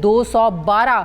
212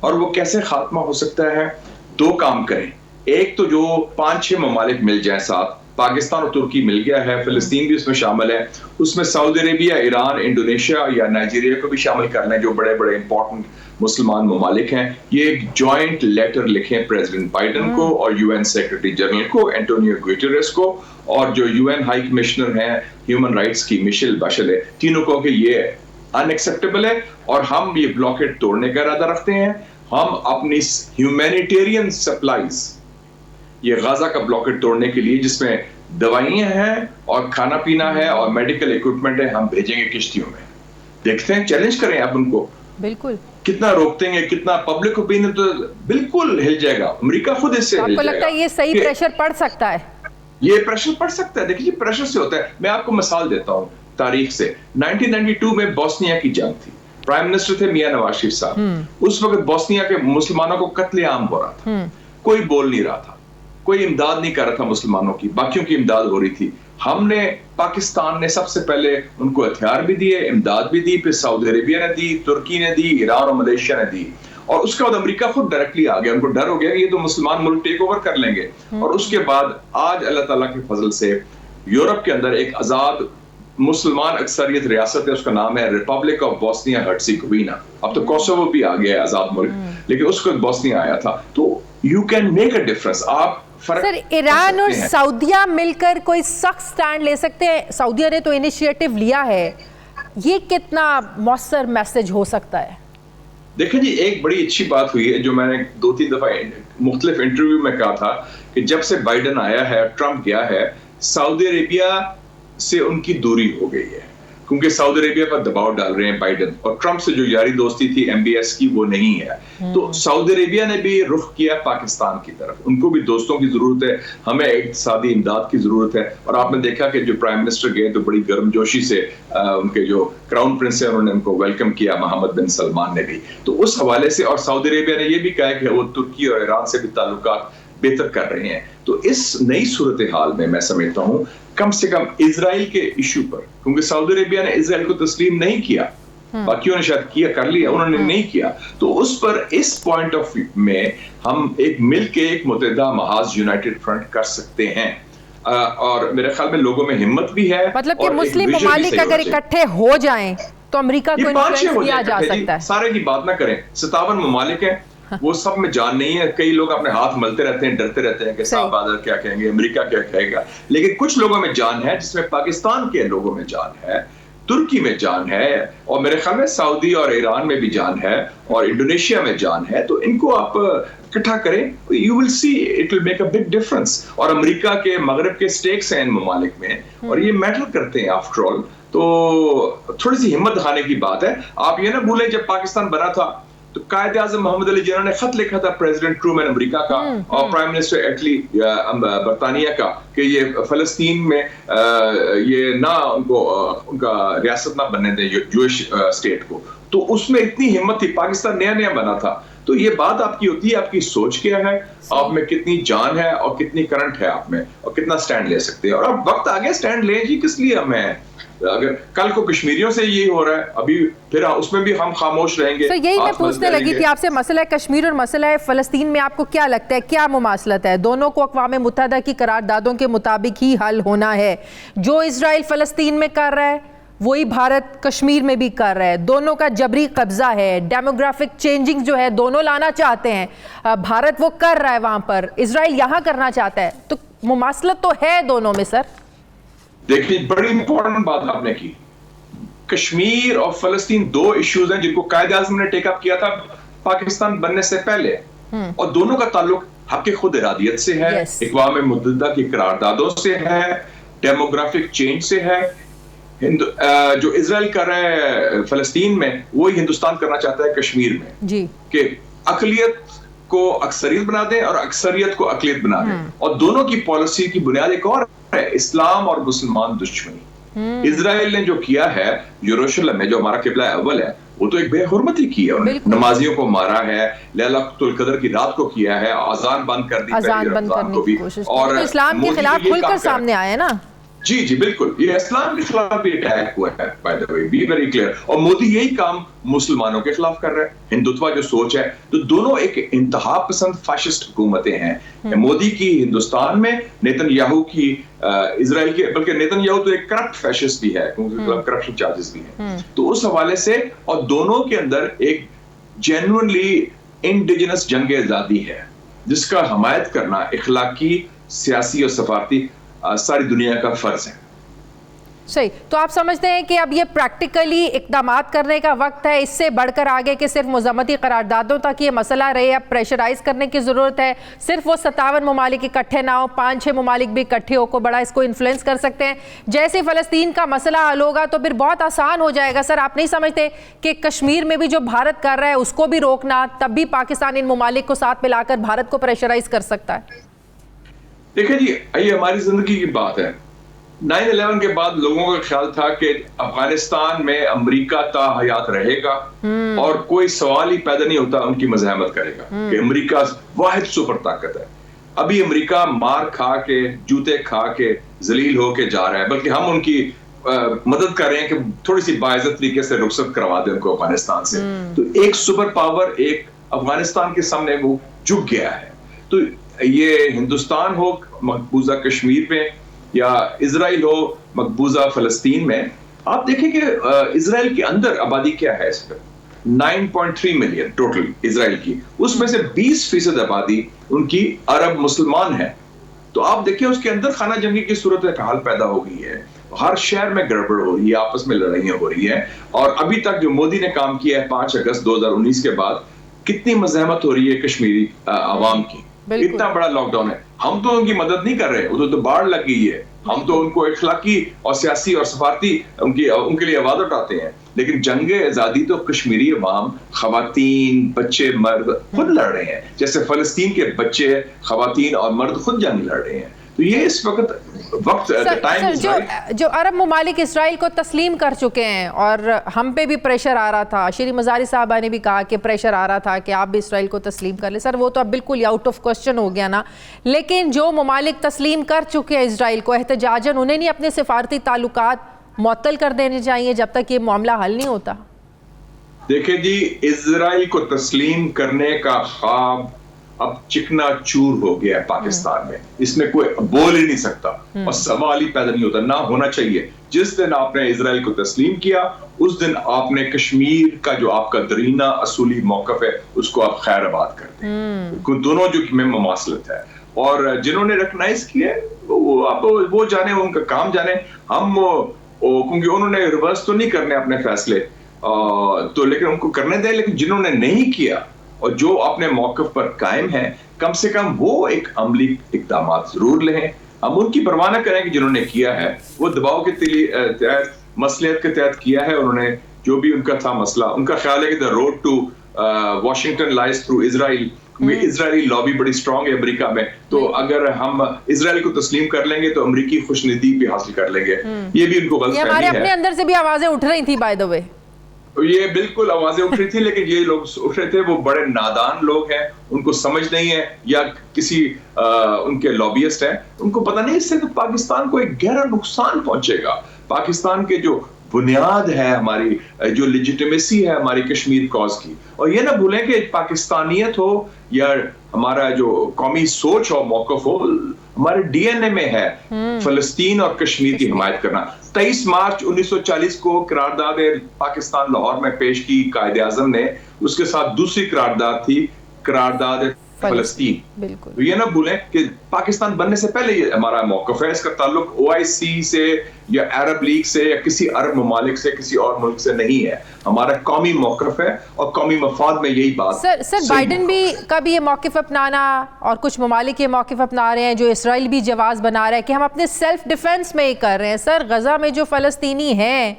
اور وہ کیسے خاتمہ ہو سکتا ہے؟ 2 کام کریں. ایک تو جو 5-6 ممالک مل جائیں ساتھ، پاکستان اور ترکی مل گیا ہے، فلسطین بھی اس میں شامل ہے، اس میں سعودی عربیہ، ایران، انڈونیشیا یا نائجیریا کو بھی شامل کر لیں جو بڑے بڑے امپورٹنٹ مسلمان ممالک ہیں. یہ ایک جوائنٹ لیٹر لکھیں پریزیڈنٹ بائیڈن کو اور یو این سیکرٹری جنرل کو اینٹونیو گوٹیرس کو، اور جو یو این ہائی کمشنر ہیں ہیومن رائٹس کی مشیل بشلے، تینوں کو کہ یہ ان ایکسیپٹیبل ہے اور ہم یہ بلاکیڈ توڑنے کا ارادہ رکھتے ہیں. ہم اپنی ہیومینیٹیرین سپلائیز یہ غزہ کا بلاکیڈ توڑنے کے لیے، جس میں دوائیاں ہیں اور کھانا پینا ہے اور میڈیکل ایکوپمنٹ ہے، ہم بھیجیں گے کشتیوں میں. دیکھتے ہیں، چیلنج کریں آپ ان کو. بالکل کتنا روکتے ہیں، کتنا پبلک اوپینین تو بالکل ہل جائے گا. امریکہ خود اس سے ہل جائے گا. آپ کو لگتا ہے یہ صحیح پریشر پڑ سکتا ہے؟ یہ پریشر پڑ سکتا ہے. دیکھیے پریشر سے ہوتا ہے. میں آپ کو مثال دیتا ہوں تاریخ سے. 1992 میں بوسنیا کی جنگ تھی. پرائم منسٹر تھے میاں نواز شریف صاحب. اس وقت بوسنیا کے مسلمانوں کو قتل عام ہو رہا تھا. کوئی بول نہیں رہا تھا، کوئی امداد نہیں کر رہا تھا مسلمانوں کی، باقیوں کی امداد ہو رہی تھی. ہم نے، پاکستان نے سب سے پہلے ان کو ہتھیار بھی دیے، امداد بھی دی، پھر سعودی عربیہ نے دی، ترکی نے دی، ایران اور ملیشیا نے دی. اور اس کے بعد امریکہ خود ڈائریکٹلی آ گیا. ان کو ڈر ہو گیا کہ یہ تو مسلمان ملک ٹیک اوور کر لیں گے. اور اس کے بعد آج اللہ تعالیٰ کے فضل سے یورپ کے اندر ایک آزاد مسلمان اکثریت ریاست ہے، اس کا نام ہے ریپبلک آف بوسنیا ہرزیگووینا. اب تو کوسوو بھی آ گیا ہے آزاد ملک، لیکن اس وقت بوسنیا آیا تھا. تو you can make a difference. آپ سر ایران اور سعودیہ مل کر کوئی سخت سٹینڈ لے سکتے ہیں؟ سعودیہ نے تو انیشیٹو لیا ہے، یہ کتنا مؤثر میسج ہو سکتا ہے؟ دیکھیں جی، ایک بڑی اچھی بات ہوئی ہے جو میں نے 2-3 دفعہ مختلف انٹرویو میں کہا تھا کہ جب سے بائیڈن آیا ہے، ٹرمپ گیا ہے، سعودی عربیہ سے ان کی دوری ہو گئی ہے، کیونکہ سعودی عربیہ پر دباؤ ڈال رہے ہیں بائیڈن. اور ٹرمپ سے جو یاری دوستی تھی ایم بی ایس کی، وہ نہیں ہے. تو سعودی عربیہ نے بھی رخ کیا پاکستان کی طرف. ان کو بھی دوستوں کی ضرورت ہے، ہمیں اقتصادی امداد کی ضرورت ہے. اور آپ نے دیکھا کہ جو پرائم منسٹر گئے تو بڑی گرم جوشی سے ان کے جو کراؤن پرنس ہیں انہوں نے ان کو ویلکم کیا، محمد بن سلمان نے بھی. تو اس حوالے سے، اور سعودی عربیہ نے یہ بھی کہا کہ وہ ترکی اور ایران سے بھی تعلقات بہتر کر رہے ہیں. تو اس نئی صورتحال میں میں سمجھتا ہوں کم سے کم اسرائیل کے ایشو پر، کیونکہ سعودی عربیہ نے اسرائیل کو تسلیم نہیں کیا، باقیوں نے شاید کیا، کر لیا، انہوں نے نہیں کیا. تو اس پر، اس پوائنٹ آف ویو میں ہم ایک مل کے ایک متحدہ محاذ یونائٹڈ فرنٹ کر سکتے ہیں. اور میرے خیال میں لوگوں میں ہمت بھی ہے. مطلب کہ مسلم ممالک اگر اکٹھے ہو جائیں تو امریکہ کو انفلوئنس کیا جا سکتا ہے. سارے کی بات نہ کریں، 57 ممالک ہیں، وہ سب میں جان نہیں ہے. کئی لوگ اپنے ہاتھ ملتے رہتے ہیں، ڈرتے رہتے ہیں کہ صاحب بادر کیا کہیں گے، امریکہ کیا کہے گا. لیکن کچھ لوگوں میں جان ہے، جس میں پاکستان کے لوگوں میں جان ہے، ترکی میں جان ہے، اور میرے خیال میں سعودی اور ایران میں بھی جان ہے، اور انڈونیشیا میں جان ہے. تو ان کو آپ اکٹھا کریں، you will see it will make a big difference. اور امریکہ کے، مغرب کے سٹیکس ہیں ان ممالک میں، اور یہ میٹر کرتے ہیں آفٹر آل. تو تھوڑی سی ہمت دکھانے کی بات ہے. آپ یہ نہ بھولیں جب پاکستان بنا تھا تو قائد اعظم محمد علی جناح نے خط لکھا تھا پریزیڈنٹ ٹرومین امریکہ کا اور پرائم منسٹر ایٹلی برطانیہ کا کہ یہ فلسطین میں یہ نہ ان کا ریاست نہ بننے دیں جوئش اسٹیٹ کو. تو اس میں اتنی ہمت تھی، پاکستان نیا نیا بنا تھا. تو یہ بات آپ کی ہوتی ہے، آپ کی سوچ کیا ہے، آپ میں کتنی جان ہے اور کتنی کرنٹ ہے آپ میں، اور کتنا سٹینڈ لے سکتے ہیں. اور اب وقت آ گیا سٹینڈ لیں جی. کس لیے ہمیں، اگر کل کو کشمیریوں سے یہ ہو رہا ہے، ابھی پھر اس میں بھی ہم خاموش رہیں گے. یہی میں پوچھنے لگی تھی آپ سے، مسئلہ کشمیر اور مسئلہ فلسطین میں آپ کو کیا لگتا ہے، کیا مماثلت ہے؟ دونوں کو اقوام متحدہ کی قراردادوں کے مطابق ہی حل ہونا ہے. جو اسرائیل فلسطین میں کر رہا ہے وہی بھارت کشمیر میں بھی کر رہا ہے. دونوں کا جبری قبضہ ہے، ڈیموگرافک چینجنگ جو ہے دونوں لانا چاہتے ہیں. بھارت وہ کر رہا ہے وہاں پر، اسرائیل یہاں کرنا چاہتا ہے. تو مماثلت تو ہے دونوں میں سر. دیکھیں بڑی امپورٹنٹ بات آپ نے کی. کشمیر اور فلسطین دو ایشوز ہیں جن کو قائد اعظم نے ٹیک اپ کیا تھا پاکستان بننے سے پہلے، اور دونوں کا تعلق حق خود ارادیت سے ہے، اقوام متحدہ کی قراردادوں سے ہے، ڈیموگرافک چینج سے ہے. جو اسرائیل کر رہا ہے فلسطین میں وہی ہندوستان کرنا چاہتا ہے کشمیر میں، کہ اقلیت کو اکثریت بنا دیں اور اکثریت کو اقلیت بنا دیں. اور دونوں کی پالیسی کی بنیاد ایک اور ہے، اسلام اور مسلمان دشمنی. اسرائیل نے جو کیا ہے یروشلم میں، جو ہمارا قبلہ اول ہے، وہ تو ایک بے حرمتی کی ہے. انہوں نے نمازیوں کو مارا ہے، لیلۃ القدر کی رات کو کیا ہے، اذان بند کر دی، اذان بند کرنے کی کوشش، اور اسلام کے خلاف کھل کر سامنے آیا نا. جی جی بالکل، یہ اسلام کے خلاف بھی اٹیک ہوا ہے by the way, be very clear. اور مودی یہی کام مسلمانوں کے خلاف کر رہا ہے. ہندوتوا جو سوچ ہے، تو دونوں ایک انتہا پسند فاشسٹ حکومتیں ہیں. مودی کی ہندوستان میں، نیتن یاہو کی اسرائیل کے، بلکہ نیتن یاہو تو ایک کرپٹ فیشسٹ بھی ہے کیونکہ کرپشن چارجز بھی ہیں. تو اس حوالے سے، اور دونوں کے اندر ایک جینوئنلی انڈیجنس جنگ آزادی ہے جس کا حمایت کرنا اخلاقی، سیاسی اور سفارتی ساری دنیا کا فرض ہے. صحیح. تو آپ سمجھتے ہیں کہ اب یہ پریکٹیکلی اقدامات کرنے کا وقت ہے، اس سے بڑھ کر آگے کہ صرف مذمتی قراردادوں تک یہ مسئلہ رہے، اب پریشرائز کرنے کی ضرورت ہے؟ صرف وہ 57 ممالک اکٹھے نہ ہو، 5-6 ممالک بھی اکٹھے ہو کو بڑا اس کو انفلوئنس کر سکتے ہیں. جیسے فلسطین کا مسئلہ حل ہوگا تو پھر بہت آسان ہو جائے گا. سر آپ نہیں سمجھتے کہ کشمیر میں بھی جو بھارت کر رہا ہے اس کو بھی روکنا، تب بھی پاکستان ان ممالک کو ساتھ ملا کر بھارت کو پریشرائز کر سکتا ہے؟ دیکھیں جی، یہ ہماری زندگی کی بات ہے. 9/11 کے بعد لوگوں کا خیال تھا کہ افغانستان میں امریکہ تا حیات رہے گا اور کوئی سوال ہی پیدا نہیں ہوتا ان کی مزاحمت کرے گا کہ امریکہ واحد سپر طاقت ہے. ابھی امریکہ مار کھا کے، جوتے کھا کے، ذلیل ہو کے جا رہا ہے، بلکہ ہم ان کی مدد کر رہے ہیں کہ تھوڑی سی باعزت طریقے سے رخصت کروا دیں ان کو افغانستان سے. تو ایک سپر پاور ایک افغانستان کے سامنے وہ جھک گیا ہے. تو یہ ہندوستان ہو مقبوضہ کشمیر میں یا اسرائیل ہو مقبوضہ فلسطین میں، آپ دیکھیں کہ اسرائیل کے اندر آبادی کیا ہے اس پر 9.3 ملین ٹوٹل اسرائیل کی، اس میں سے 20% آبادی ان کی عرب مسلمان ہے. تو آپ دیکھیں اس کے اندر خانہ جنگی کی صورتحال پیدا ہو گئی ہے. ہر شہر میں گڑبڑ ہو رہی ہے، آپس میں لڑائیاں ہو رہی ہیں. اور ابھی تک جو مودی نے کام کیا ہے 5 اگست 2019 کے بعد، کتنی مزاحمت ہو رہی ہے کشمیری عوام کی. اتنا بڑا لاک ڈاؤن ہے. ہم تو ان کی مدد نہیں کر رہے، ادھر تو باڑھ لگ گئی ہے. ہم تو ان کو اخلاقی اور سیاسی اور سفارتی ان کے لیے آواز اٹھاتے ہیں. لیکن جنگ آزادی تو کشمیری عوام، خواتین، بچے، مرد خود لڑ رہے ہیں. جیسے فلسطین کے بچے، خواتین اور مرد خود جنگ لڑ رہے ہیں. تو یہ اس وقت جو عرب ممالک اسرائیل کو تسلیم کر چکے ہیں، اور ہم پہ بھی پریشر آ رہا تھا، شری مزاری صاحبہ نے بھی کہا کہ پریشر آ رہا تھا کہ آپ بھی اسرائیل کو تسلیم کر لیں. سر وہ تو اب بالکل آؤٹ آف کوسچن ہو گیا نا. لیکن جو ممالک تسلیم کر چکے ہیں اسرائیل کو احتجاجاً، انہیں نہیں اپنے سفارتی تعلقات معطل کر دینے چاہیے جب تک یہ معاملہ حل نہیں ہوتا؟ دیکھیں جی، اسرائیل کو تسلیم کرنے کا خواب اب چکنا چور ہو گیا ہے پاکستان میں. اس میں کوئی بول ہی نہیں سکتا اور سوال ہی پیدا نہیں ہوتا، نہ ہونا چاہیے. جس دن آپ نے اسرائیل کو تسلیم کیا، اس دن آپ نے کشمیر کا جو آپ کا درینہ اصولی موقف ہے اس کو آپ خیر آباد کر دیں. دونوں جو میں مماثلت ہے، اور جنہوں نے ریکگنائز کیا وہ جانے، ان کا کام جانے. ہم کیونکہ انہوں نے ریورس تو نہیں کرنے اپنے فیصلے، تو لیکن ان کو کرنے دیں. لیکن جنہوں نے نہیں کیا اور جو اپنے موقف پر قائم ہیں، کم سے کم وہ ایک عملی اقدامات ضرور لیں. ہم ان کی پرواہ نہ کریں کہ جنہوں نے کیا ہے وہ دباؤ کے تحت، مصلحت کے تحت کیا ہے. انہوں نے جو بھی ان کا تھا مسئلہ، ان کا خیال ہے کہ the road to Washington lies through Israel. Israeli lobby بڑی اسٹرانگ ہے امریکہ میں، تو اگر ہم اسرائیل کو تسلیم کر لیں گے تو امریکی خوشندی بھی حاصل کر لیں گے. یہ بھی ان کو غلط فہمی ہے. ہمارے اپنے اندر سے بھی آوازیں اٹھ رہی تھی بائی دی وے. یہ بالکل آوازیں اٹھ رہی تھی، لیکن یہ لوگ اٹھ رہے تھے وہ بڑے نادان لوگ ہیں، ان کو سمجھ نہیں ہے، یا کسی ان کے لابیسٹ ہیں، ان کو پتہ نہیں. اس سے تو پاکستان کو ایک گہرا نقصان پہنچے گا. پاکستان کے جو بنیاد ہے، ہماری جو لیجیٹیمیسی ہے ہماری کشمیر کاز کی. اور یہ نہ بھولیں کہ پاکستانیت ہو یا ہمارا جو قومی سوچ ہو، موقف ہو، ہمارے ڈی این اے میں ہے فلسطین اور کشمیر کی حمایت کرنا. 23 مارچ 1940 کو قرارداد پاکستان لاہور میں پیش کی قائد اعظم نے. اس کے ساتھ دوسری قرارداد تھی قرارداد فلسطین. بالکل یہ نہ بھولیں کہ پاکستان بننے سے پہلے یہ ہمارا موقف ہے. اس کا تعلق OIC سے یا عرب لیگ سے یا کسی عرب ممالک سے، کسی اور ملک سے نہیں ہے. ہمارا قومی موقف ہے اور قومی مفاد میں یہی بات. سر بائیڈن بھی کا بھی یہ موقف اپنانا، اور کچھ ممالک یہ موقف اپنا رہے ہیں، جو اسرائیل بھی جواز بنا رہا ہے کہ ہم اپنے سیلف ڈیفense میں ہی کر رہے ہیں. سر غزہ میں جو فلسطینی ہیں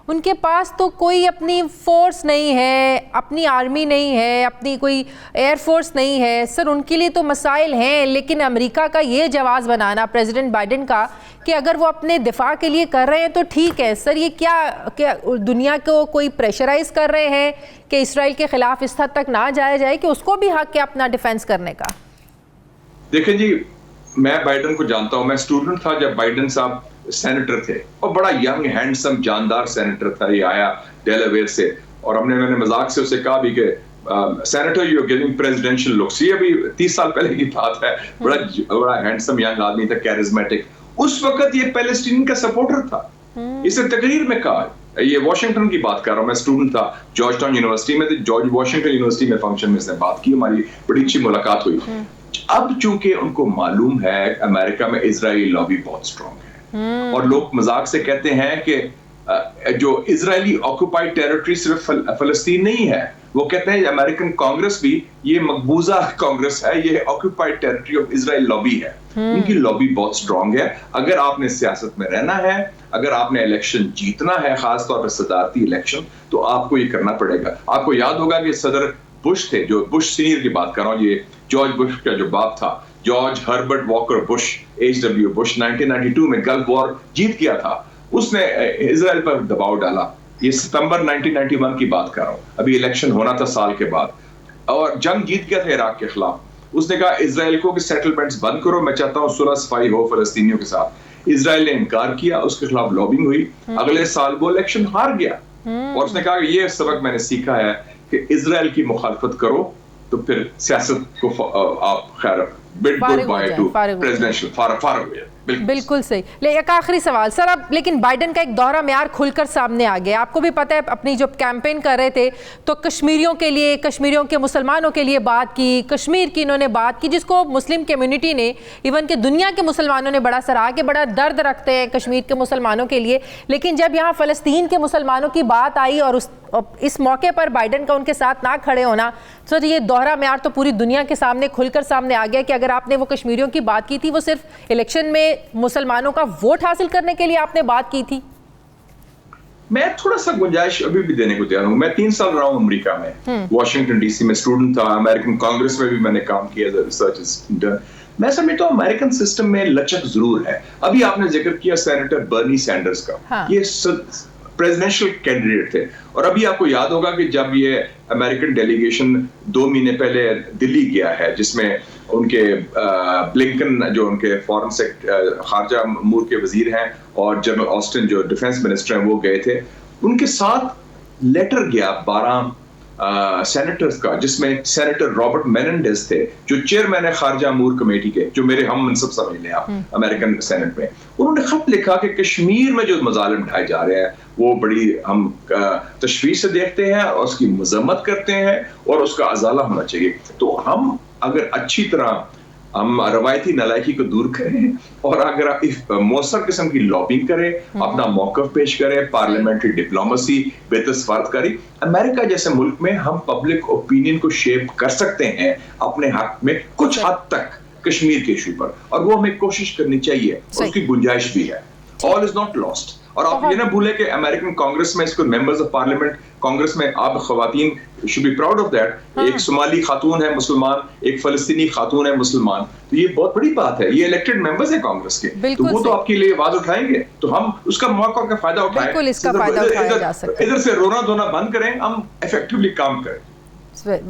ان کے پاس تو کوئی اپنی فورس نہیں ہے، اپنی آرمی نہیں ہے، اپنی کوئی ایئر فورس نہیں ہے. سر ان کے لیے تو مسائل ہیں، لیکن امریکہ کا یہ جواز بنانا پریزیڈنٹ بائیڈن کا کہ اگر وہ اپنے دفاع کے لیے کر رہے ہیں تو ٹھیک ہے. سر یہ کیا دنیا کو کوئی پریشرائز کر رہے ہیں کہ اسرائیل کے خلاف اس حد تک نہ جایا جائے کہ اس کو بھی حق ہے اپنا ڈیفینس کرنے کا؟ دیکھیں جی، میں بائیڈن کو جانتا ہوں، میں اسٹوڈنٹ تھا جب بائیڈن صاحب سینیٹر تھے اور بڑا ینگ ہینڈسم جاندار سینیٹر تھا. یہ آیا ڈیلاویئر سے اور میں نے مذاق سے اسے کہا بھی کہ senator you giving presidential looks. یہ ابھی 30 سال پہلے کی بات ہے. بڑا ہینڈسم ینگ آدمی تھا, کیرزمیٹک. اس وقت یہ پیلسٹین کا سپورٹر تھا. اسے تقریر میں کہا, یہ واشنگٹن کی بات کر رہا ہوں, میں اسٹوڈنٹ تھا جارج ٹاؤن یونیورسٹی میں, جارج واشنگٹن یونیورسٹی میں فنکشن میں اس نے بات کی, ہماری بڑی اچھی ملاقات ہوئی. اب چونکہ ان کو معلوم ہے امریکہ میں اسرائیلی لابی بہت اسٹرانگ ہے اور لوگ مذاق سے کہتے ہیں کہ جو اسرائیلی آکوپائڈ ٹیریٹری صرف فلسطین نہیں ہے, وہ کہتے ہیں امریکن کانگریس بھی یہ مقبوضہ کانگریس ہے, یہ occupied territory of Israel lobby ہے. ان کی لابی بہت اسٹرانگ ہے. اگر آپ نے سیاست میں رہنا ہے, اگر آپ نے الیکشن جیتنا ہے, خاص طور پر صدارتی الیکشن, تو آپ کو یہ کرنا پڑے گا. آپ کو یاد ہوگا کہ صدر بش تھے, جو بش سینئر کی بات کر رہا ہوں, یہ جارج بش کا جو باپ تھا, George Herbert Walker Bush, HW Bush, 1992 میں گلف وار جیت گیا تھا. اس نے اسرائیل پر دباؤ ڈالا. یہ ستمبر 1991 کی بات کر رہا ہوں, ابھی الیکشن ہونا تھا سال کے بعد, اور جنگ جیت گیا تھا عراق کے خلاف. اس نے کہا اسرائیل کو کہ سیٹلمنٹس بند کرو, میں چاہتا ہوں صلح صفائی ہو فلسطینیوں کے ساتھ. اسرائیل نے انکار کیا, اس کے خلاف لابنگ ہوئی. اگلے سال وہ الیکشن ہار گیا اور اس نے کہا کہ یہ سبق میں نے سیکھا ہے کہ اسرائیل کی مخالفت کرو تو پھر سیاست کو آپ خیر بڈ گڈ بائے ٹو پریزیڈنشیل فارغ ہو جائے. بالکل صحیح. ایک آخری سوال سر, اب لیکن بائیڈن کا ایک دورہ معیار کھل کر سامنے آ گیا. آپ کو بھی پتہ ہے اپنی جو کیمپین کر رہے تھے تو کشمیریوں کے لیے, کشمیریوں کے مسلمانوں کے لیے بات کی, کشمیر کی انہوں نے بات کی, جس کو مسلم کمیونٹی نے, ایون کہ دنیا کے مسلمانوں نے بڑا سراہا کہ بڑا درد رکھتے ہیں کشمیر کے مسلمانوں کے لیے. لیکن جب یہاں فلسطین کے مسلمانوں کی بات آئی اور اس موقع پر بائیڈن کا ان کے ساتھ نہ کھڑے ہونا, تو یہ دوہرا معیار تو پوری دنیا کے سامنے کھل کر سامنے آ گیا کہ اگر آپ نے وہ کشمیریوں کی بات کی تھی, وہ صرف الیکشن میں مسلمانوں کا ووٹ حاصل کرنے کے لیے آپ نے بات کی تھی. میں تھوڑا سا گنجائش ابھی بھی دینے کو تیار ہوں. میں 3 سال رہا ہوں امریکہ میں, واشنگٹن ڈی سی میں اسٹوڈنٹ تھا, امریکن کانگریس میں بھی میں نے کام کیا ایز اے ریسرچ اسٹوڈنٹ. میں سمجھتا ہوں امریکن سسٹم میں لچک ضرور ہے. ابھی آپ نے ذکر کیا سینیٹر برنی سینڈرز کا, یہ پریزیڈنشیل کینڈیڈیٹ تھے, اور ابھی آپ کو یاد ہوگا کہ جب یہ امریکن ڈیلیگیشن 2 مہینے پہلے دلی گیا ہے, جس میں ان کے بلنکن جو ان کے فارن خارجہ امور کے وزیر ہیں اور جنرل آسٹن جو ڈیفنس منسٹر ہیں وہ گئے تھے. ان کے ساتھ لیٹر گیا 12 سینیٹرز کا, جس میں سینیٹر رابرٹ میننڈیز تھے جو چیئرمین ہے خارجہ امور کمیٹی کے, جو میرے ہم منصب سمجھ لیں آپ امریکن سینٹ میں. انہوں نے خط لکھا کہ کشمیر میں جو مظالم ڈھائے جا رہے ہیں وہ بڑی ہم تشویش سے دیکھتے ہیں اور اس کی مذمت کرتے ہیں اور اس کا ازالہ ہونا چاہیے. تو ہم اگر اچھی طرح ہم روایتی نالائکی کو دور کریں اور اگر مؤثر قسم کی لابنگ کریں, اپنا موقف پیش کریں, پارلیمنٹری ڈپلومیسی, بہتر سفارتکاری, امریکہ جیسے ملک میں ہم پبلک اوپینین کو شیپ کر سکتے ہیں اپنے حق میں کچھ حد تک کشمیر کے ایشو پر, اور وہ ہمیں کوشش کرنی چاہیے, اس کی گنجائش بھی ہے. All is not lost. اور آپ یہ نہ بھولیں کہ امریکن کانگریس میں اس کو ممبرز آف پارلیمنٹ کانگریس میں آپ خواتین should be proud of that. ایک صومالی خاتون ہے مسلمان, ایک فلسطینی خاتون ہے مسلمان, تو یہ بہت بڑی بات ہے. یہ الیکٹڈ ممبرز ہیں کانگریس کے, تو وہ تو آپ کے لیے آواز اٹھائیں گے, تو ہم اس کا موقع کا فائدہ اٹھائیں, بالکل اس کا فائدہ اٹھایا جا سکتا ہے. ادھر سے رونا دھونا بند کریں, ہم ایفیکٹولی کام کریں.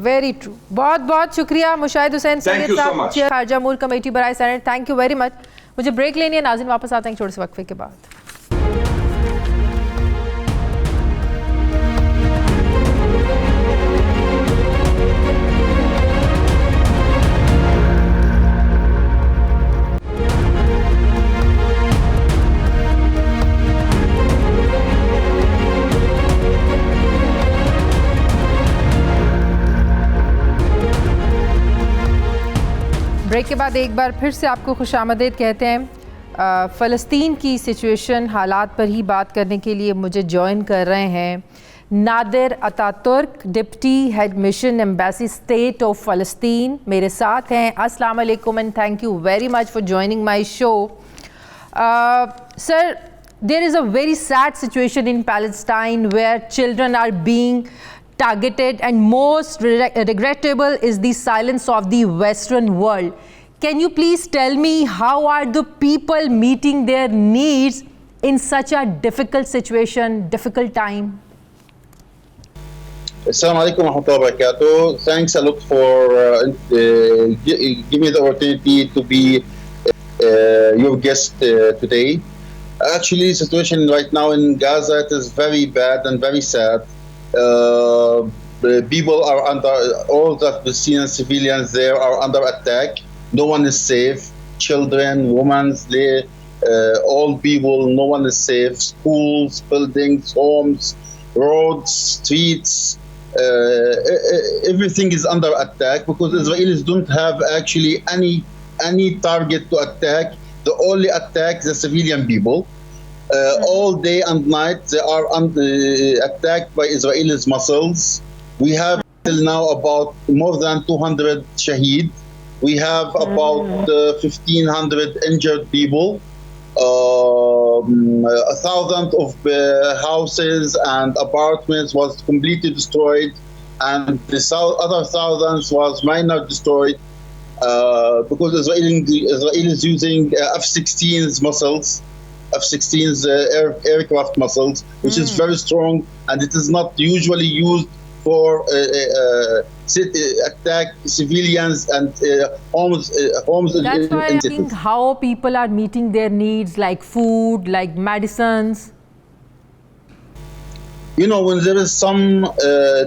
Very true. بہت بہت شکریہ مشاہد حسین سید صاحب, چیئر خارجہ امور کمیٹی برائے senate. Thank you very much. مجھے بریک لینی ہے ناظرین, واپس آتے ہیں چھوٹے سے وقفے کے بعد. بریک کے بعد ایک بار پھر سے آپ کو خوش آمدید کہتے ہیں. فلسطین کی سچویشن, حالات پر ہی بات کرنے کے لیے مجھے جوائن کر رہے ہیں Nadir Ataturk, deputy head mission embassy state of فلسطین میرے ساتھ ہیں. السلام علیکم and thank you very much for joining my show. Sir, there is a very sad situation in Palestine where children are being targeted, and most regrettable is the silence of the Western world. Can you please tell me how are the people meeting their needs in such a difficult situation, difficult time? Assalamu alaikum wa rahmatullahi wa barakatuh. Thanks a lot for giving me the opportunity to be your guest today. Actually, the situation right now in Gaza, it is very bad and very sad. The people are under, all the Palestinian civilians there are under attack. No one is safe. Children, women, all people, no one is safe. Schools, buildings, homes, roads, streets, everything is under attack because Israelis don't have actually any target to attack. The only attack the civilian people. All day and night they are attacked by Israelis missiles. We have till now about more than 200 shaheed. We have about 1,500 injured people. 1,000 of houses and apartments was completely destroyed, and the other thousands was minor destroyed because Israel is using F-16s missiles, F-16s aircraft missiles, which is very strong, and it is not usually used for attack civilians and homes. That's why I think how people are meeting their needs, like food, like medicines. You know, when there is some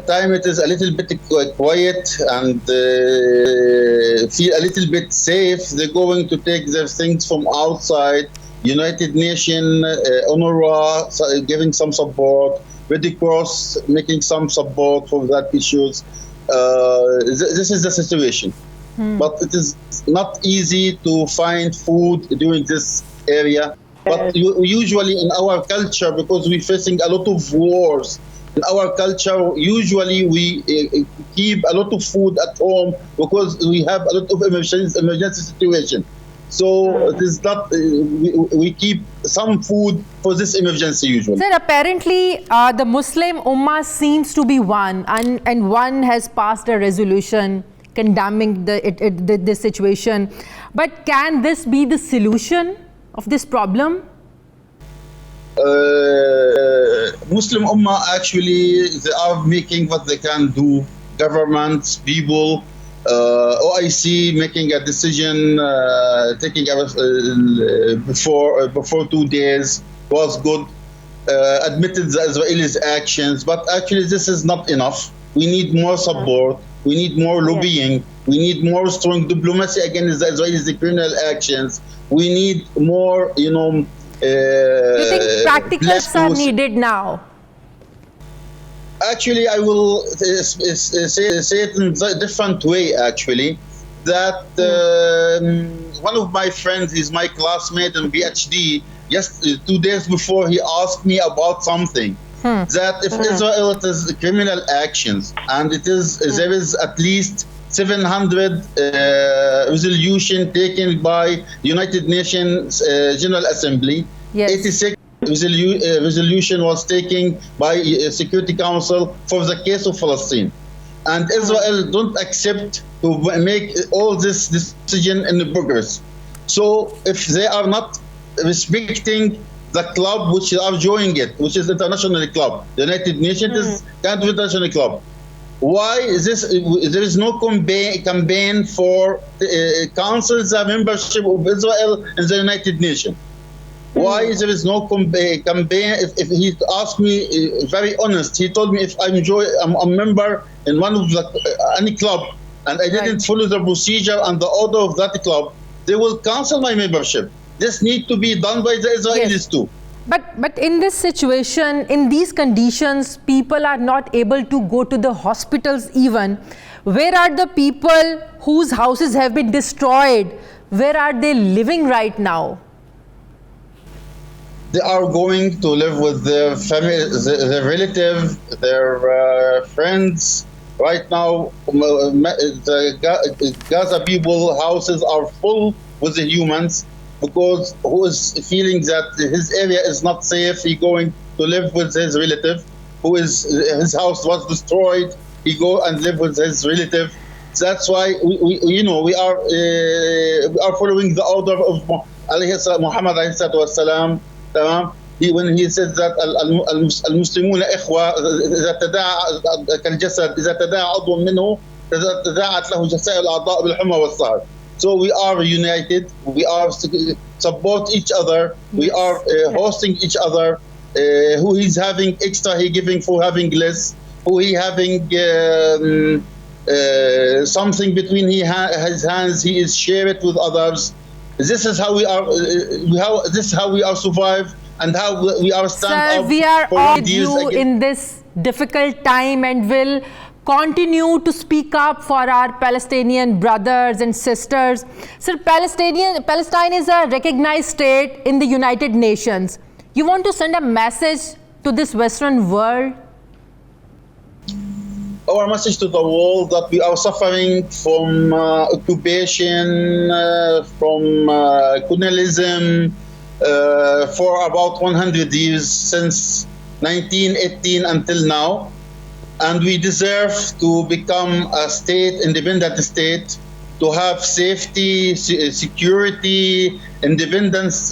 time it is a little bit quiet and feel a little bit safe, they're going to take their things from outside. United Nations, UNRWA giving some support, Red Cross making some support for that issues. This is the situation. But it is not easy to find food during this area. But usually in our culture, because we're facing a lot of wars, in our culture, usually we keep a lot of food at home because we have a lot of emergency situation. So it is not, we keep some food for this emergency usually. Sir, apparently the Muslim Ummah seems to be one, and one has passed a resolution condemning this situation. But can this be the solution of this problem? Muslim Ummah actually, they are making what they can do. Governments, people, OIC making a decision, taking before 2 days was good. Admitted the Israelis' actions, but actually this is not enough. We need more support. We need more lobbying. We need more strong diplomacy against the Israelis' criminal actions. We need more, you know. You think practicals are needed now? Actually, I will say it in a different way, actually. That one of my friends, he's my classmate in PhD, just 2 days before he asked me about something. That if Israel is criminal actions and it is there is at least 700 resolution taken by United Nations General Assembly, 86 resolution was taken by Security Council for the case of Palestine, and Israel don't accept to make all this decision in the progress. So if they are not respecting the club which are joining it, which is international club, the United Nations is kind of international club. Why is this? There is no campaign for council the membership of Israel in the United Nations. Why there is no campaign? If he asked me, very honest, he told me if I'm a member in one of any club and I didn't follow the procedure and the order of that club, they will cancel my membership. This needs to be done by the Israelis too. But in this situation, in these conditions, people are not able to go to the hospitals even. Where are the people whose houses have been destroyed? Where are they living right now? They are going to live with their family, their relative, their friends. Right now, the Gaza people houses are full with the humans, because who is feeling that his area is not safe, he going to live with his relative, who is his house was destroyed, he go and live with his relative. That's why we are following the order of Muhammad alayhi salatu wassalam. When he said that المسلمون إخوة إذا تداعى كالجسد إذا تداعى عضو منه تداعت له جسائر الأعضاء بالحمى والسهر. So we are united. We are support each other. We are hosting each other. Who is having extra, he giving for having less. Who he having something between his hands, he is share it with others. This is how we are. This is how we are survive and how we are stand up. Sir, we are all with you again. in this difficult time and will continue to speak up for our Palestinian brothers and sisters. Sir, Palestine is a recognized state in the United Nations. You want to send a message to this Western world? Our message to the world that we are suffering from occupation, from colonialism for about 100 years, since 1918 until now. And we deserve to become a state, independent state, to have safety, security, independence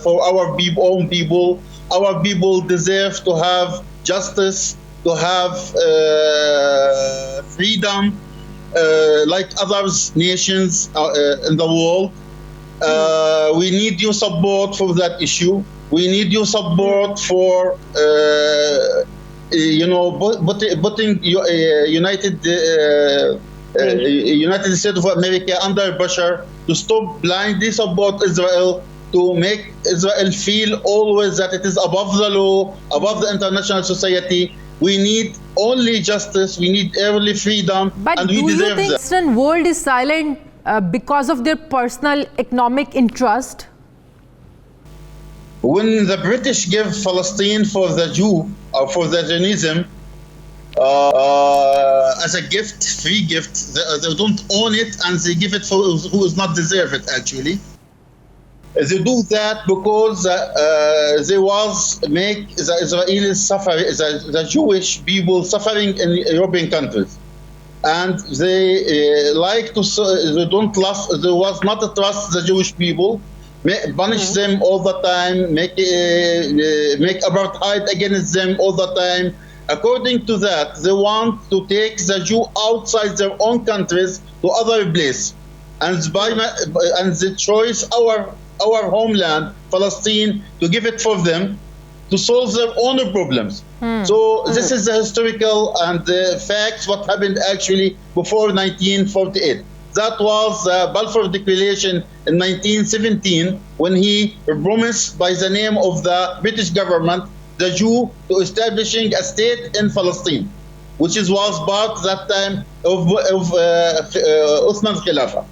for our own people. Our people deserve to have justice, to have freedom, like other nations in the world. We need your support for that issue. We need your support for, putting United States of America under pressure to stop blindly support Israel, to make Israel feel always that it is above the law, above the international society. We need only justice, we need early freedom, but and we deserve that. Do you think the Western world is silent because of their personal economic interest? When the British give Palestine for the Jew, or for the Zionism, as a gift, free gift, they don't own it, and they give it for who is not deserve it, actually. They do that because they was make the Israelis suffer, the Jewish people suffering in European countries, and they like to. They don't love. They was not to trust the Jewish people, punish them all the time, make apartheid against them all the time. According to that, they want to take the Jew outside their own countries to other place, and they choose our homeland, Palestine, to give it for them to solve their own problems. So this is the historical and the facts what happened actually before 1948. That was the Balfour Declaration in 1917, when he promised by the name of the British government the Jew to establishing a state in Palestine, which was part that time of Osman Khilafah.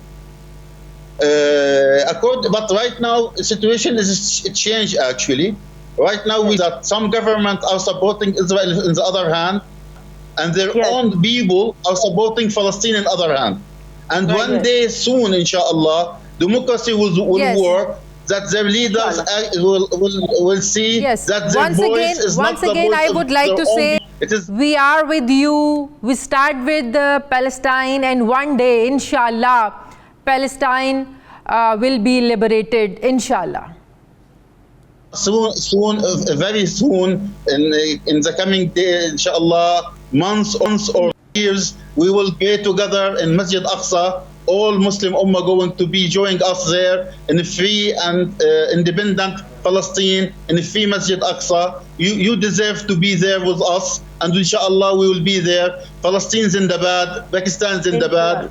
But right now, the situation is changed actually. Right now, that some governments are supporting Israel on the other hand, and their own people are supporting Palestine on the other hand. And one day soon, inshallah, democracy will work, that their leaders will see that their voice is not the voice of their own. Once again, I would like to say, we are with you. We start with Palestine, and one day, inshallah, Palestine will be liberated, inshallah. Soon, very soon, in the coming day, inshallah, months or years, we will be together in Masjid Aqsa. All Muslim Ummah going to be joining us there in a free and independent Palestine, in a free Masjid Aqsa. You deserve to be there with us, and inshallah we will be there. Palestine Zindabad, Pakistan Zindabad.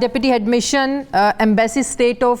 Deputy Head Mission, Embassy State of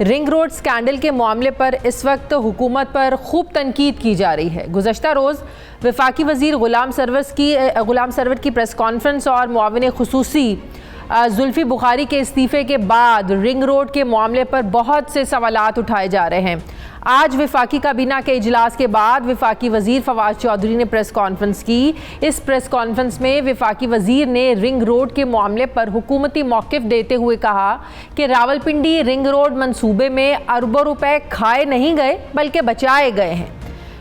ring road scandal کے معاملے پر اس وقت حکومت پر خوب تنقید کی جا رہی ہے۔ گزشتہ روز وفاقی وزیر غلام سرور کی پریس کانفرنس اور معاون خصوصی زلفی بخاری کے استعفے کے بعد رنگ روڈ کے معاملے پر بہت سے سوالات اٹھائے جا رہے ہیں۔ آج وفاقی کابینہ کے اجلاس کے بعد وفاقی وزیر فواز چودھری نے پریس کانفرنس کی۔ اس پریس کانفرنس میں وفاقی وزیر نے رنگ روڈ کے معاملے پر حکومتی موقف دیتے ہوئے کہا کہ راولپنڈی رنگ روڈ منصوبے میں اربوں روپے کھائے نہیں گئے بلکہ بچائے گئے ہیں۔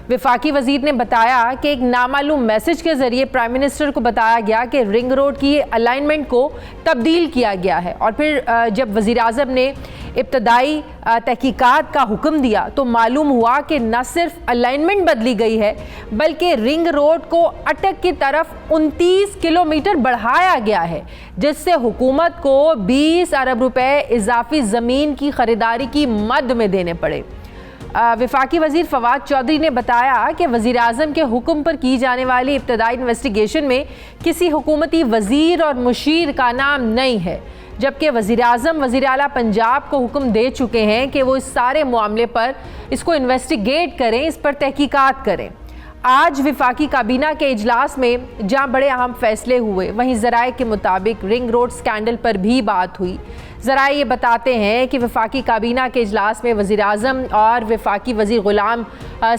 وفاقی وزیر نے بتایا کہ ایک نامعلوم میسج کے ذریعے پرائم منسٹر کو بتایا گیا کہ رنگ روڈ کی الائنمنٹ کو تبدیل کیا گیا ہے، اور پھر جب وزیر اعظم نے ابتدائی تحقیقات کا حکم دیا تو معلوم ہوا کہ نہ صرف الائنمنٹ بدلی گئی ہے بلکہ رنگ روڈ کو اٹک کی طرف 29 کلومیٹر بڑھایا گیا ہے، جس سے حکومت کو 20 ارب روپے اضافی زمین کی خریداری کی مد میں دینے پڑے۔ وفاقی وزیر فواز چودھری نے بتایا کہ وزیر اعظم کے حکم پر کی جانے والی ابتدائی انویسٹیگیشن میں کسی حکومتی وزیر اور مشیر کا نام نہیں ہے، جبکہ وزیر اعظم وزیر اعلیٰ پنجاب کو حکم دے چکے ہیں کہ وہ اس سارے معاملے پر اس کو انویسٹیگیٹ کریں، اس پر تحقیقات کریں۔ آج وفاقی کابینہ کے اجلاس میں جہاں بڑے اہم فیصلے ہوئے، وہیں ذرائع کے مطابق رنگ روڈ سکینڈل پر بھی بات ہوئی۔ ذرائع یہ بتاتے ہیں کہ وفاقی کابینہ کے اجلاس میں وزیر اعظم اور وفاقی وزیر غلام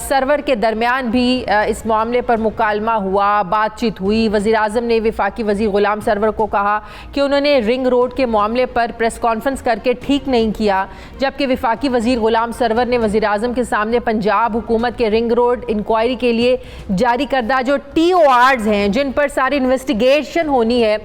سرور کے درمیان بھی اس معاملے پر مکالمہ ہوا، بات چیت ہوئی۔ وزیر اعظم نے وفاقی وزیر غلام سرور کو کہا کہ انہوں نے رنگ روڈ کے معاملے پر پریس کانفرنس کر کے ٹھیک نہیں کیا، جبکہ وفاقی وزیر غلام سرور نے وزیر اعظم کے سامنے پنجاب حکومت کے رنگ روڈ انکوائری کے لیے جاری کردہ جو TORs ہیں جن پر ساری انویسٹیگیشن ہونی ہے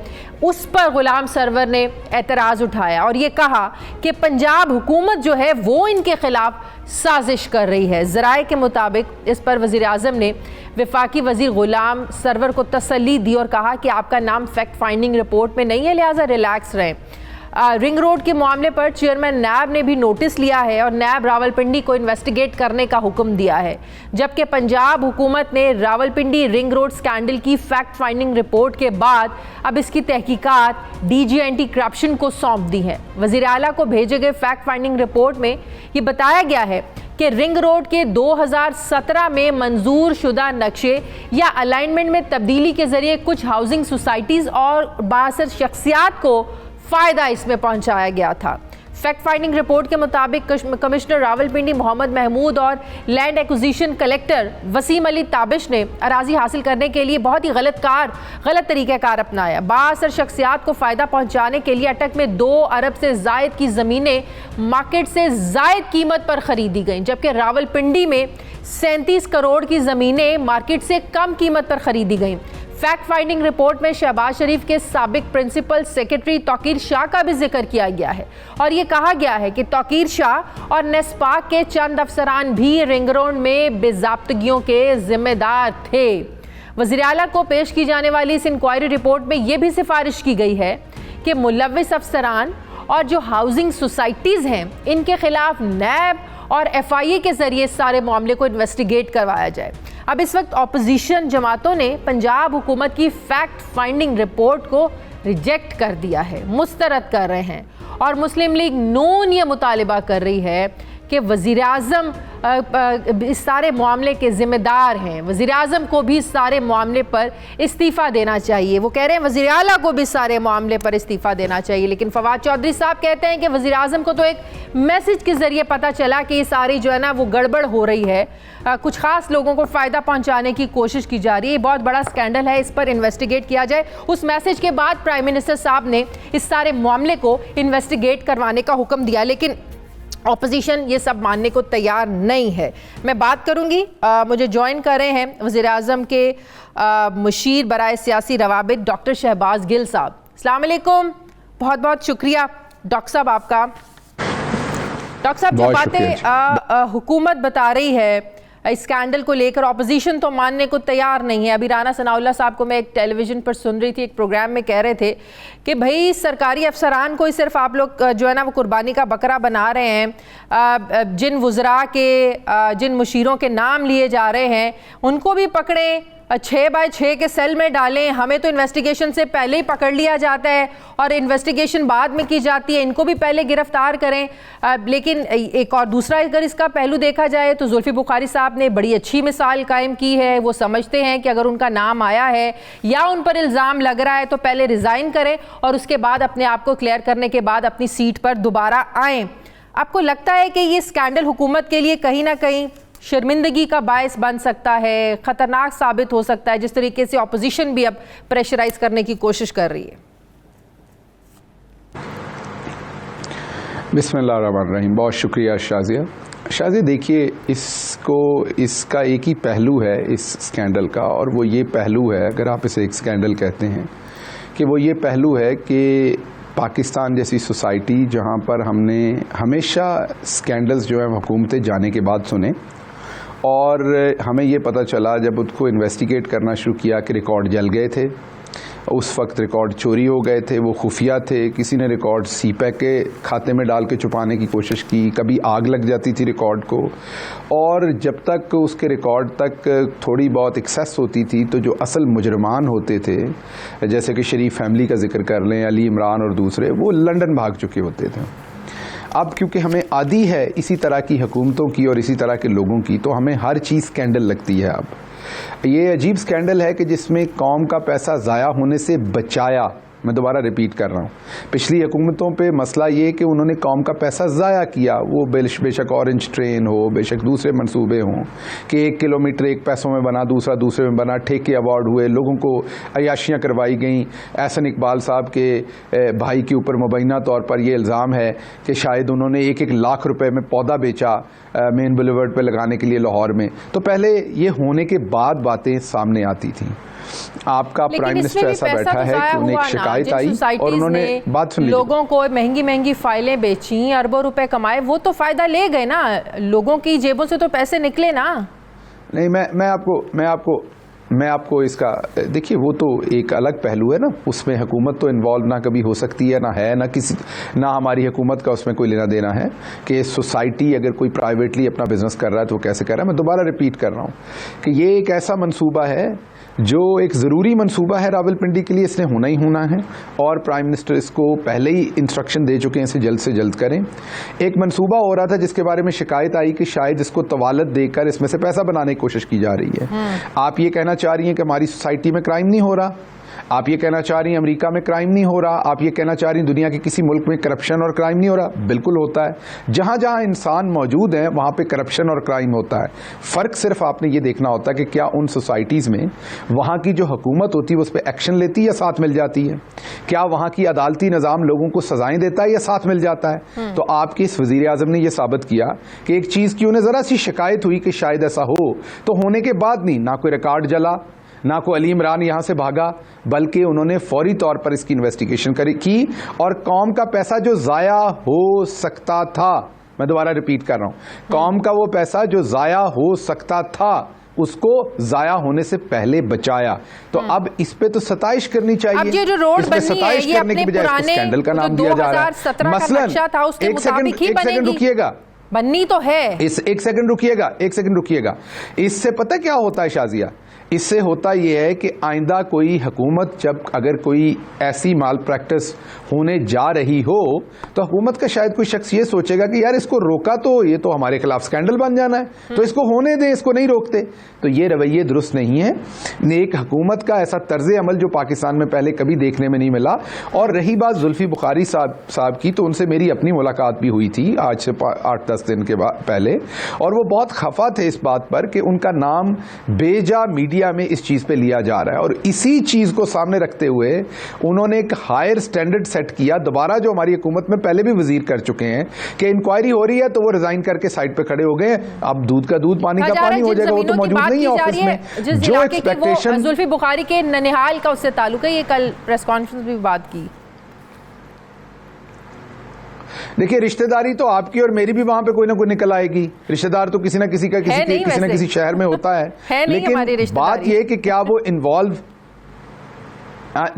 اس پر غلام سرور نے اعتراض اٹھایا اور یہ کہا کہ پنجاب حکومت جو ہے وہ ان کے خلاف سازش کر رہی ہے۔ ذرائع کے مطابق اس پر وزیر اعظم نے وفاقی وزیر غلام سرور کو تسلی دی اور کہا کہ آپ کا نام فیکٹ فائنڈنگ رپورٹ میں نہیں ہے، لہٰذا ریلیکس رہیں۔ رنگ روڈ کے معاملے پر چیئرمین نیب نے بھی نوٹس لیا ہے اور نیب راولپنڈی کو انویسٹیگیٹ کرنے کا حکم دیا ہے، جبکہ پنجاب حکومت نے راولپنڈی رنگ روڈ سکینڈل کی فیکٹ فائنڈنگ رپورٹ کے بعد اب اس کی تحقیقات DG اینٹی کرپشن کو سونپ دی ہے۔ وزیر اعلیٰ کو بھیجے گئے فیکٹ فائنڈنگ رپورٹ میں یہ بتایا گیا ہے کہ رنگ روڈ کے 2017 میں منظور شدہ نقشے یا الائنمنٹ میں تبدیلی کے ذریعے کچھ ہاؤسنگ سوسائٹیز اور بااثر شخصیات کو فائدہ اس میں پہنچایا گیا تھا۔ فیکٹ فائنڈنگ رپورٹ کے مطابق کمشنر راولپنڈی محمد محمود اور لینڈ ایکوزیشن کلیکٹر وسیم علی تابش نے اراضی حاصل کرنے کے لیے بہت ہی غلط طریقہ کار اپنایا۔ بااثر شخصیات کو فائدہ پہنچانے کے لیے اٹک میں 2 ارب سے زائد کی زمینیں مارکیٹ سے زائد قیمت پر خریدی گئیں، جبکہ راولپنڈی میں 37 کروڑ کی زمینیں مارکیٹ سے کم قیمت پر خریدی گئیں۔ فیکٹ فائنڈنگ رپورٹ میں شہباز شریف کے سابق پرنسپل سیکرٹری توقیر شاہ کا بھی ذکر کیا گیا ہے اور یہ کہا گیا ہے کہ توقیر شاہ اور نیسپاک کے چند افسران بھی رنگ روڈ میں بے ضابطگیوں کے ذمہ دار تھے۔ وزیر اعلیٰ کو پیش کی جانے والی اس انکوائری رپورٹ میں یہ بھی سفارش کی گئی ہے کہ ملوث افسران اور جو ہاؤسنگ سوسائٹیز ہیں ان کے خلاف نیب اور FIA کے ذریعے سارے معاملے کو انویسٹیگیٹ کروایا جائے۔ اب اس وقت اپوزیشن جماعتوں نے پنجاب حکومت کی فیکٹ فائنڈنگ رپورٹ کو ریجیکٹ کر دیا ہے، مسترد کر رہے ہیں، اور مسلم لیگ نون یہ مطالبہ کر رہی ہے کہ وزیر اعظم اس سارے معاملے کے ذمہ دار ہیں، وزیر اعظم کو بھی اس سارے معاملے پر استعفیٰ دینا چاہیے۔ وہ کہہ رہے ہیں وزیر اعلیٰ کو بھی سارے معاملے پر استعفیٰ دینا چاہیے، لیکن فواد چودھری صاحب کہتے ہیں کہ وزیر اعظم کو تو ایک میسج کے ذریعے پتہ چلا کہ یہ ساری جو ہے نا وہ گڑبڑ ہو رہی ہے، کچھ خاص لوگوں کو فائدہ پہنچانے کی کوشش کی جا رہی ہے، یہ بہت بڑا سکینڈل ہے، اس پر انویسٹیگیٹ کیا جائے۔ اس میسج کے بعد پرائم منسٹر صاحب نے اس سارے معاملے کو انویسٹیگیٹ کروانے کا حکم دیا، لیکن اپوزیشن یہ سب ماننے کو تیار نہیں ہے۔ میں بات کروں گی، مجھے جوائن کر رہے ہیں وزیر اعظم کے مشیر برائے سیاسی روابط ڈاکٹر شہباز گل صاحب۔ السلام علیکم، بہت بہت شکریہ ڈاکٹر صاحب آپ کا۔ ڈاکٹر صاحب جو باتیں حکومت بتا رہی ہے اس اسکینڈل کو لے کر، اپوزیشن تو ماننے کو تیار نہیں ہے۔ ابھی رانا ثناء اللہ صاحب کو میں ایک ٹیلی ویژن پر سن رہی تھی، ایک پروگرام میں کہہ رہے تھے کہ بھائی سرکاری افسران کو ہی صرف آپ لوگ جو ہے نا وہ قربانی کا بکرا بنا رہے ہیں، جن وزراء کے جن مشیروں کے نام لیے جا رہے ہیں ان کو بھی پکڑیں، 6x6 کے سیل میں ڈالیں. ہمیں تو انویسٹیگیشن سے پہلے ہی پکڑ لیا جاتا ہے اور انویسٹیگیشن بعد میں کی جاتی ہے. ان کو بھی پہلے گرفتار کریں. لیکن ایک اور دوسرا اگر اس کا پہلو دیکھا جائے تو زلفی بخاری صاحب نے بڑی اچھی مثال قائم کی ہے. وہ سمجھتے ہیں کہ اگر ان کا نام آیا ہے یا ان پر الزام لگ رہا ہے تو پہلے ریزائن کریں اور اس کے بعد اپنے آپ کو کلیئر کرنے کے بعد اپنی سیٹ پر دوبارہ آئیں. آپ کو لگتا ہے کہ یہ اسکینڈل حکومت کے لیے کہیں نہ کہیں شرمندگی کا باعث بن سکتا ہے, خطرناک ثابت ہو سکتا ہے, جس طریقے سے اپوزیشن بھی اب پریشرائز کرنے کی کوشش کر رہی ہے؟ بسم اللہ الرحمن الرحیم. بہت شکریہ شازیہ. دیکھیے اس کا ایک ہی پہلو ہے اس اسکینڈل کا, اور وہ یہ پہلو ہے, اگر آپ اسے ایک اسکینڈل کہتے ہیں, کہ وہ یہ پہلو ہے کہ پاکستان جیسی سوسائٹی جہاں پر ہم نے ہمیشہ اسکینڈلز جو ہیں حکومتیں جانے کے بعد سنے, اور ہمیں یہ پتہ چلا جب اس کو انویسٹیگیٹ کرنا شروع کیا کہ ریکارڈ جل گئے تھے, اس وقت ریکارڈ چوری ہو گئے تھے, وہ خفیہ تھے, کسی نے ریکارڈ سی پیک کے کھاتے میں ڈال کے چھپانے کی کوشش کی, کبھی آگ لگ جاتی تھی ریکارڈ کو, اور جب تک اس کے ریکارڈ تک تھوڑی بہت ایکسیس ہوتی تھی تو جو اصل مجرمان ہوتے تھے, جیسے کہ شریف فیملی کا ذکر کر لیں, علی عمران اور دوسرے, وہ لنڈن بھاگ چکے ہوتے تھے. اب کیونکہ ہمیں عادی ہے اسی طرح کی حکومتوں کی اور اسی طرح کے لوگوں کی, تو ہمیں ہر چیز اسکینڈل لگتی ہے. اب یہ عجیب اسکینڈل ہے کہ جس میں قوم کا پیسہ ضائع ہونے سے بچایا. میں دوبارہ ریپیٹ کر رہا ہوں, پچھلی حکومتوں پہ مسئلہ یہ کہ انہوں نے قوم کا پیسہ ضائع کیا, وہ بے شک اورنج ٹرین ہو, بے شک دوسرے منصوبے ہوں کہ 1 کلومیٹر 1 پیسوں میں بنا, دوسرا دوسرے میں بنا, ٹھیکے ایوارڈ ہوئے, لوگوں کو عیاشیاں کروائی گئیں. احسن اقبال صاحب کے بھائی کے اوپر مبینہ طور پر یہ الزام ہے کہ شاید انہوں نے 1-1 لاکھ روپے میں پودا بیچا مین بلیورڈ پہ لگانے کے لیے لاہور میں. تو پہلے یہ ہونے کے بعد باتیں سامنے آتی تھیں. آپ کا پرائم منسٹر ایسا بیٹھا ہے کہ انہیں ایک شکایت آئی اور انہوں نے بات سن لی, لوگوں کو مہنگی فائلیں بیچیں, اربوں روپے کمائے, وہ تو فائدہ لے گئے نا, لوگوں کی جیبوں سے تو پیسے نکلے نا. نہیں, میں آپ کو اس کا دیکھیے, وہ تو ایک الگ پہلو ہے نا, اس میں حکومت تو انوالو نہ کبھی ہو سکتی ہے, نہ ہماری حکومت کا اس میں کوئی لینا دینا ہے کہ سوسائٹی اگر کوئی پرائیویٹلی اپنا بزنس کر رہا ہے تو وہ کیسے کر رہا ہے. میں دوبارہ ریپیٹ کر رہا ہوں کہ یہ ایک ایسا منصوبہ ہے جو ایک ضروری منصوبہ ہے راولپنڈی کے لیے, اس نے ہونا ہی ہونا ہے, اور پرائم منسٹر اس کو پہلے ہی انسٹرکشن دے چکے ہیں اسے جلد سے جلد کریں. ایک منصوبہ ہو رہا تھا جس کے بارے میں شکایت آئی کہ شاید اس کو طوالت دے کر اس میں سے پیسہ بنانے کی کوشش کی جا رہی ہے. آپ یہ کہنا چاہ رہی ہیں کہ ہماری سوسائٹی میں کرائم نہیں ہو رہا, آپ یہ کہنا چاہ رہی ہیں امریکہ میں کرائم نہیں ہو رہا, آپ یہ کہنا چاہ رہی ہیں دنیا کے کسی ملک میں کرپشن اور کرائم نہیں ہو رہا. بالکل ہوتا ہے, جہاں جہاں انسان موجود ہیں وہاں پہ کرپشن اور کرائم ہوتا ہے. فرق صرف آپ نے یہ دیکھنا ہوتا ہے کہ کیا ان سوسائٹیز میں وہاں کی جو حکومت ہوتی ہے وہ اس پہ ایکشن لیتی ہے یا ساتھ مل جاتی ہے, کیا وہاں کی عدالتی نظام لوگوں کو سزائیں دیتا ہے یا ساتھ مل جاتا ہے. تو آپ کے اس وزیر اعظم نے یہ ثابت کیا کہ ایک چیز کی انہیں ذرا سی شکایت ہوئی کہ شاید ایسا ہو, تو ہونے کے بعد نہیں, نہ کوئی ریکارڈ جلا, نہ کوئی علی عمران یہاں سے بھاگا, بلکہ انہوں نے فوری طور پر اس کی انویسٹیگیشن کی, اور قوم کا پیسہ جو ضائع ہو سکتا تھا, میں دوبارہ ریپیٹ کر رہا ہوں, قوم کا وہ پیسہ جو ضائع ہو سکتا تھا اس کو ضائع ہونے سے پہلے بچایا. تو اب اس پہ تو ستائش کرنی چاہیے. اب یہ جو روڈ بننی ہے یہ اپنے پرانے اسکینڈل کا نام دیا جا رہا ہے. 2017 کا نقشہ تھا اس کے مطابق ہی بنے گی. رکیے گا, بننی تو ہے. ایک سیکنڈ رکیے گا. اس سے پتہ کیا ہوتا ہے شازیہ, اس سے ہوتا یہ ہے کہ آئندہ کوئی حکومت جب اگر کوئی ایسی مال پریکٹس ہونے جا رہی ہو تو حکومت کا شاید کوئی شخص یہ سوچے گا کہ یار اس کو روکا تو یہ تو ہمارے خلاف سکینڈل بن جانا ہے, تو اس کو ہونے دیں, اس کو نہیں روکتے. تو یہ رویے درست نہیں ہے. ایک حکومت کا ایسا طرز عمل جو پاکستان میں پہلے کبھی دیکھنے میں نہیں ملا. اور رہی بات زلفی بخاری صاحب کی, تو ان سے میری اپنی ملاقات بھی ہوئی تھی آج سے 8-10 دن کے پہلے, اور وہ بہت خفا تھے اس بات پر کہ ان کا نام بے جا میڈیا میں اس چیز پہ لیا جا رہا ہے. اور اسی چیز کو سامنے رکھتے ہوئے انہوں نے ایک ہائر سٹینڈرڈ سیٹ کیا دوبارہ, جو ہماری حکومت میں پہلے بھی وزیر کر چکے ہیں, کہ انکوائری ہو رہی ہے تو وہ ریزائن کر کے سائٹ پہ کھڑے ہو گئے. اب دودھ کا دودھ پانی کا پانی ہو جائے گا, وہ تو موجود نہیں ہے آفس میں. جو ایکسپیکٹیشن زلفی بخاری کے ننہال کا اس سے تعلق ہے, یہ کل پریس کانفرنس بھی بات کی. دیکھیے رشتہ داری تو آپ کی اور میری بھی وہاں پہ کوئی نہ کوئی نکل آئے گی. رشتہ دار تو کسی نہ کسی کا کسی نہ کسی شہر میں ہوتا ہے, لیکن بات یہ کہ کیا وہ انوالو,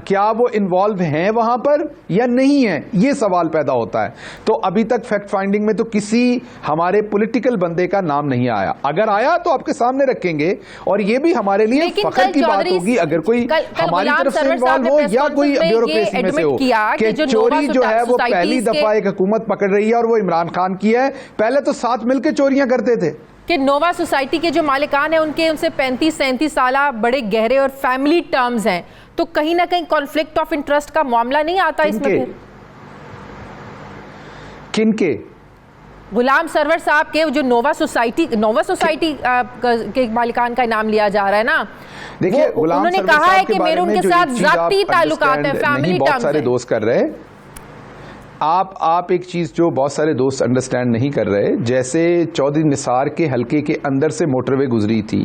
کیا وہ انوالو ہیں وہاں پر یا نہیں ہیں، یہ سوال پیدا ہوتا ہے. تو ابھی تک فیکٹ فائنڈنگ میں تو کسی ہمارے پولیٹیکل بندے کا نام نہیں آیا. اگر آیا تو آپ کے سامنے رکھیں گے، اور یہ بھی ہمارے لیے فخر کی بات ہوگی اگر کوئی ہماری طرف سے انوالو ہو یا کوئی بیوروکریسی میں سے ہو کہ چوری جو ہے وہ پہلی دفعہ ایک حکومت پکڑ رہی ہے اور وہ عمران خان کی ہے. پہلے تو ساتھ مل کے چوریاں کرتے تھے. کہ نووا سوسائٹی کے جو مالکان ہیں ان سے 35-37 سالہ بڑے گہرے اور فیملی ٹرمز ہیں، تو کہیں نہ کہیں کانفلکٹ آف انٹرسٹ کا معاملہ نہیں آتا اس میں پھر؟ کن کے؟ غلام سرور صاحب کے جو نووا سوسائٹی کے مالکان کا نام لیا جا رہا ہے نا، دیکھیے انہوں نے کہا ہے کہ میرے ان کے ساتھ ذاتی تعلقات ہیں، فیملی بہت ٹرمز سارے ہیں. دوست کر رہے آپ ایک چیز جو بہت سارے دوست انڈرسٹینڈ نہیں کر رہے، جیسے چودھری نثار کے حلقے کے اندر سے موٹر وے گزری تھی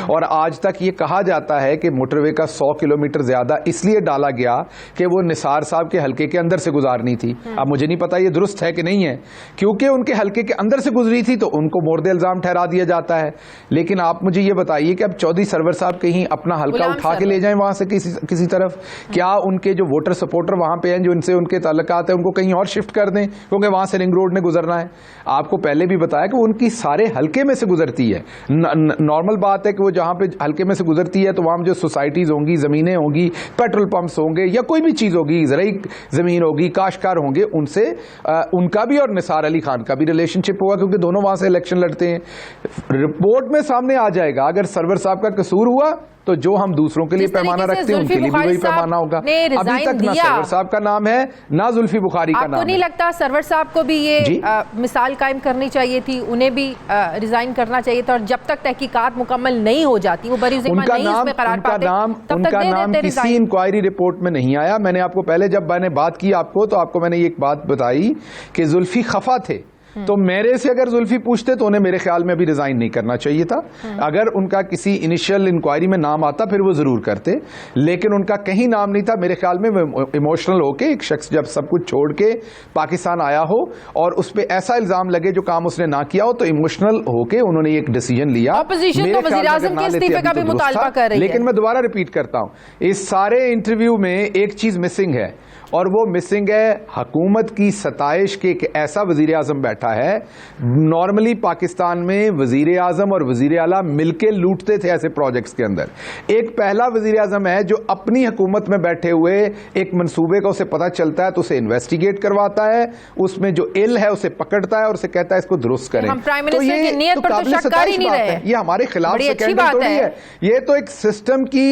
اور آج تک یہ کہا جاتا ہے کہ موٹر وے کا 100 کلومیٹر زیادہ اس لیے ڈالا گیا کہ وہ نثار صاحب کے حلقے کے اندر سے گزارنی تھی. اب مجھے نہیں پتا یہ درست ہے کہ نہیں ہے، کیونکہ ان کے حلقے کے اندر سے گزری تھی تو ان کو مورد الزام ٹھہرا دیا جاتا ہے. لیکن آپ مجھے یہ بتائیے کہ اب چودھری سرور صاحب کہیں اپنا حلقہ اٹھا کے لے جائیں وہاں سے کسی طرف، کیا ان کے جو ووٹر سپورٹر وہاں پہ ہیں جو ان سے ان کے تعلقات ہیں ان کو کہیں اور شفٹ کر دیں کیونکہ وہاں سے رنگ روڈ نے گزرنا ہے؟ آپ کو پہلے بھی بتایا کہ ان کی سارے حلقے میں سے گزرتی ہے. نارمل بات ہے کہ وہ جہاں پہ حلقے میں سے گزرتی ہے تو وہاں جو سوسائٹیز ہوں گی، زمینیں ہوں گی، پیٹرول پمپس ہوں گے یا کوئی بھی چیز ہوگی، زرعی زمین ہوگی، کاشتکار ہوں گے، ان سے ان کا بھی اور نثار علی خان کا بھی ریلیشن شپ ہوگا کیونکہ دونوں وہاں سے الیکشن لڑتے ہیں. رپورٹ میں سامنے آ جائے گا اگر سرور صاحب کا قصور ہوا تو جو ہم دوسروں کے لیے پیمانہ رکھتے ہیں ان کے لیے بھی وہی پیمانہ ہوگا. ابھی تک نہ سرور صاحب کا نام ہے نہ زلفی بخاری کا نام ہے. آپ کو نہیں لگتا سرور صاحب کو بھی یہ مثال قائم کرنی چاہیے تھی، انہیں بھی ریزائن کرنا چاہیے تھا، اور جب تک تحقیقات مکمل نہیں ہو جاتی، وہ بری ذمہ نہیں اس میں قرار پاتے، تب تک دے دیتے ریزائن. کسی انکوائری رپورٹ میں نہیں آیا. میں نے آپ کو پہلے جب میں نے بات کی آپ کو تو آپ کو میں نے یہ ایک بات بتائی کہ زلفی خفا تھے، تو میرے سے اگر زلفی پوچھتے تو انہیں میرے خیال میں ابھی ریزائن نہیں کرنا چاہیے تھا. اگر ان کا کسی انیشل انکوائری میں نام آتا پھر وہ ضرور کرتے، لیکن ان کا کہیں نام نہیں تھا. میرے خیال میں وہ ایموشنل ہو کے ایک شخص جب سب کچھ چھوڑ کے پاکستان آیا ہو اور اس پہ ایسا الزام لگے جو کام اس نے نہ کیا ہو تو ایموشنل ہو کے انہوں نے ایک ڈیسیجن لیا. اپوزیشن تو وزیر اعظم کے استعفے کا بھی مطالبہ کر رہی ہے. لیکن میں دوبارہ ریپیٹ کرتا ہوں، اس سارے انٹرویو میں ایک چیز مسنگ ہے اور وہ مسنگ ہے حکومت کی ستائش کے ایک ایسا وزیر اعظم بیٹھا ہے. نارملی پاکستان میں وزیر اعظم اور وزیر اعلیٰ مل کے لوٹتے تھے ایسے پروجیکٹس کے اندر. ایک پہلا وزیر اعظم ہے جو اپنی حکومت میں بیٹھے ہوئے ایک منصوبے کا اسے پتہ چلتا ہے تو اسے انویسٹیگیٹ کرواتا ہے، اس میں جو عل ہے اسے پکڑتا ہے اور اسے کہتا ہے اس کو درست کریں. تو یہ تو قابل ستائش بات ہے، یہ ہمارے خلاف سکینڈل تو نہیں ہے، یہ تو ایک سسٹم کی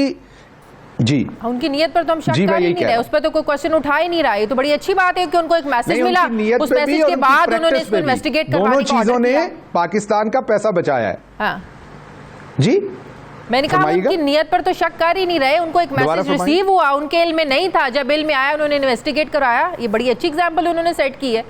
جی ان کی نیت پر تو ہم شک کر ہی نہیں رہے، اس پہ تو کوئی کوشچن اٹھا ہی نہیں رہا. یہ تو بڑی اچھی بات ہے کہ ان کو ایک میسج ملا، اس میسج کے بعد انہوں نے اس کو انویسٹیگیٹ کروانے کا آرڈر دیا. دونوں چیزوں نے پاکستان کا پیسہ بچایا ہے. ہاں جی میں نے کہا ان کی نیت پر تو شک کر ہی نہیں رہے، ان کو ایک میسج ریسیو ہوا، ان کے علم میں نہیں تھا، جب علم میں آیا انہوں نے انویسٹیگیٹ کروایا. یہ بڑی اچھی ایگزامپل انہوں نے سیٹ کی ہے.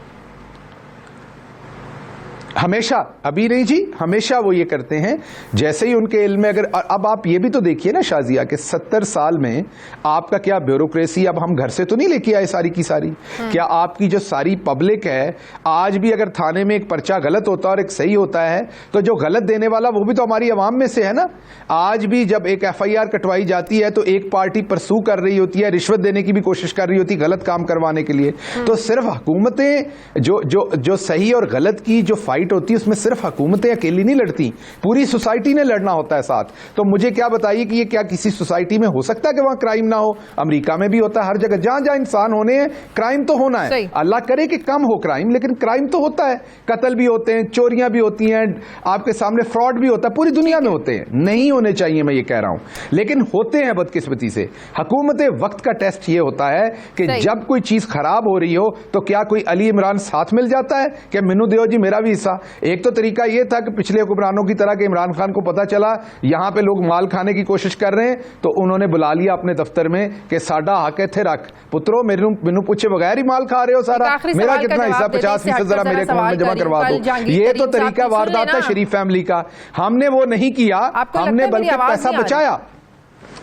ہمیشہ، ابھی نہیں جی، ہمیشہ وہ یہ کرتے ہیں جیسے ہی ان کے علم میں. اگر اب آپ یہ بھی تو دیکھیے نا شازیہ کہ 70 سال میں آپ کا کیا بیوروکریسی، اب ہم گھر سے تو نہیں لے کے آئے ساری کی ساری. کیا آپ کی جو ساری پبلک ہے آج بھی اگر تھانے میں ایک پرچہ غلط ہوتا ہے اور ایک صحیح ہوتا ہے تو جو غلط دینے والا وہ بھی تو ہماری عوام میں سے ہے نا. آج بھی جب ایک FIR کٹوائی جاتی ہے تو ایک پارٹی پرسو کر رہی ہوتی ہے، رشوت دینے کی بھی کوشش کر رہی ہوتی ہے غلط کام کروانے کے لیے. تو صرف حکومتیں جو صحیح اور غلط کی جو فائٹ ہوتی ہے اس میں صرف حکومتیں اکیلی نہیں لڑتی، پوری سوسائٹی نے لڑنا ہوتا ہے ساتھ. تو مجھے کیا بتائیے کہ یہ کیا کسی سوسائٹی میں ہو سکتا ہے کہ وہاں کرائم نہ ہو؟ امریکہ میں بھی ہوتا ہے، ہر جگہ جہاں جہاں انسان ہونے ہیں کرائم تو ہونا ہے. اللہ کرے کہ کم ہو کرائم، لیکن کرائم تو ہوتا ہے. قتل بھی ہوتے ہیں، چوریاں بھی ہوتی ہیں، آپ کے سامنے فراڈ بھی ہوتا ہے، پوری دنیا میں ہوتے ہیں. نہیں ہونے چاہیے میں یہ کہہ رہا ہوں، لیکن ہوتے ہیں بدقسمتی سے. حکومت وقت کا ٹیسٹ یہ ہوتا ہے کہ جب کوئی چیز خراب ہو رہی ہو تو کیا کوئی علی عمران ساتھ مل جاتا ہے کہ مینو دیو جی میرا بھی حصہ. ایک تو طریقہ یہ تھا کہ پچھلے حکمرانوں کی طرح کہ عمران خان کو پتا چلا یہاں پہ لوگ مال کھانے کی کوشش کر رہے ہیں تو انہوں نے بلا لیا اپنے دفتر میں کہ ساڈا حق ہے تھے رکھ پترو، مینو پوچھے بغیر ہی مال کھا رہے ہو سارا، میرا کتنا حصہ 50% ذرا میرے اکاؤنٹ میں جمع کروا دو. یہ تو طریقہ واردات ہے شریف فیملی کا. ہم نے وہ نہیں کیا، ہم نے بلکہ پیسہ بچایا.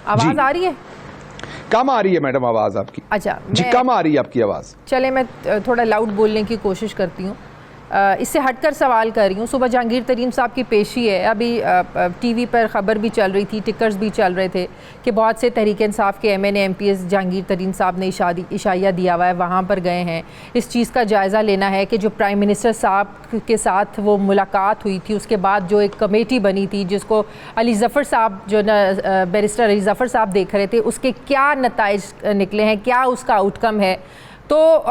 آواز آ رہی ہے؟ کم آ رہی ہے میڈم آواز آپ کی. اچھا جی کم آ رہی ہے آپ کی آواز. چلے میں تھوڑا لاؤڈ بولنے کی کوشش کرتی ہوں. اس سے ہٹ کر سوال کر رہی ہوں. صبح جہانگیر ترین صاحب کی پیشی ہے, ابھی ٹی وی پر خبر بھی چل رہی تھی, ٹکرز بھی چل رہے تھے کہ بہت سے تحریک انصاف کے M N A M P S Jahangir Tareen sahib نے عشائیہ دیا ہوا ہے, وہاں پر گئے ہیں. اس چیز کا جائزہ لینا ہے کہ جو پرائم منسٹر صاحب کے ساتھ وہ ملاقات ہوئی تھی, اس کے بعد جو ایک کمیٹی بنی تھی جس کو علی ظفر صاحب جو بیرسٹر علی ظفر صاحب دیکھ رہے تھے, اس کے کیا نتائج نکلے ہیں, کیا اس کا آؤٹ کم ہے. تو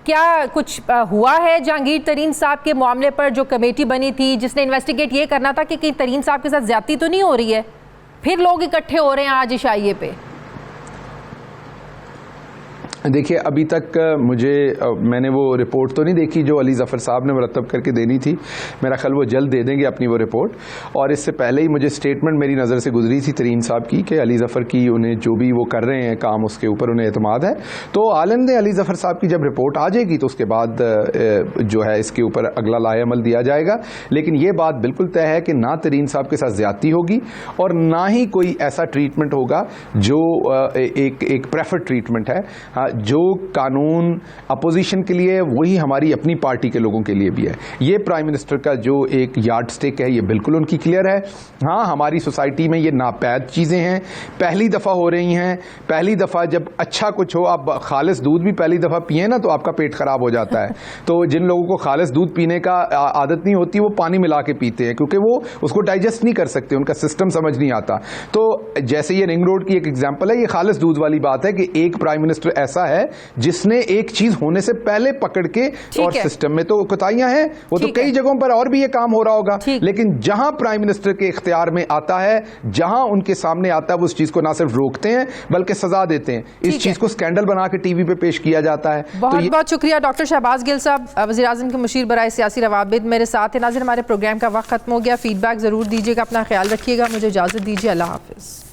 کیا کچھ ہوا ہے جہانگیر ترین صاحب کے معاملے پر؟ جو کمیٹی بنی تھی جس نے انویسٹیگیٹ یہ کرنا تھا کہ کہیں ترین صاحب کے ساتھ زیادتی تو نہیں ہو رہی ہے, پھر لوگ اکٹھے ہو رہے ہیں آج عشائیے پہ. دیکھیے ابھی تک میں نے وہ رپورٹ تو نہیں دیکھی جو علی ظفر صاحب نے مرتب کر کے دینی تھی. میرا خیال وہ جلد دے دیں گے اپنی وہ رپورٹ. اور اس سے پہلے ہی مجھے اسٹیٹمنٹ میری نظر سے گزری تھی ترین صاحب کی کہ علی ظفر کی انہیں جو بھی وہ کر رہے ہیں کام اس کے اوپر انہیں اعتماد ہے. تو عالم نے علی ظفر صاحب کی جب رپورٹ آ جائے گی تو اس کے بعد جو ہے اس کے اوپر اگلا لائحہ عمل دیا جائے گا. لیکن یہ بات بالکل طے ہے کہ نہ ترین صاحب کے ساتھ زیادتی ہوگی اور نہ ہی کوئی ایسا ٹریٹمنٹ ہوگا جو ایک پریفرڈ ٹریٹمنٹ ہے. جو قانون اپوزیشن کے لیے وہی ہماری اپنی پارٹی کے لوگوں کے لیے بھی ہے. یہ پرائم منسٹر کا جو ایک یارڈ سٹک ہے یہ بالکل ان کی کلیئر ہے. ہاں ہماری سوسائٹی میں یہ ناپید چیزیں ہیں, پہلی دفعہ ہو رہی ہیں. پہلی دفعہ جب اچھا کچھ ہو, آپ خالص دودھ بھی پہلی دفعہ پئیں نا تو آپ کا پیٹ خراب ہو جاتا ہے. تو جن لوگوں کو خالص دودھ پینے کا عادت نہیں ہوتی وہ پانی ملا کے پیتے ہیں کیونکہ وہ اس کو ڈائجسٹ نہیں کر سکتے, ان کا سسٹم سمجھ نہیں آتا. تو جیسے یہ رنگ روڈ کی ایک ایگزامپل ہے, یہ خالص دودھ والی بات ہے کہ ایک پرائم منسٹر ایسا ہے جس نے ایک چیز ہونے سے پہلے پکڑ کے, اور سسٹم میں تو کوتاہیاں ہیں, وہ تو کئی جگہوں پر اور بھی یہ کام ہو رہا ہوگا, لیکن جہاں پرائم منسٹر کے اختیار میں آتا ہے, جہاں ان کے سامنے آتا ہے, وہ اس چیز کو نہ صرف روکتے ہیں بلکہ سزا دیتے ہیں. اس چیز کو سکینڈل بنا کے ٹی وی پہ پیش کیا جاتا ہے. بہت بہت شکریہ ڈاکٹر شہباز گل صاحب, وزیر اعظم کے مشیر برائے سیاسی روابط میرے ساتھ ہیں. ناظرین ہمارے پروگرام کا وقت ختم ہو گیا, فیڈ بیک ضرور دیجیے گا, اپنا خیال رکھیے گا. مجھے اجازت دیجیے, اللہ حافظ.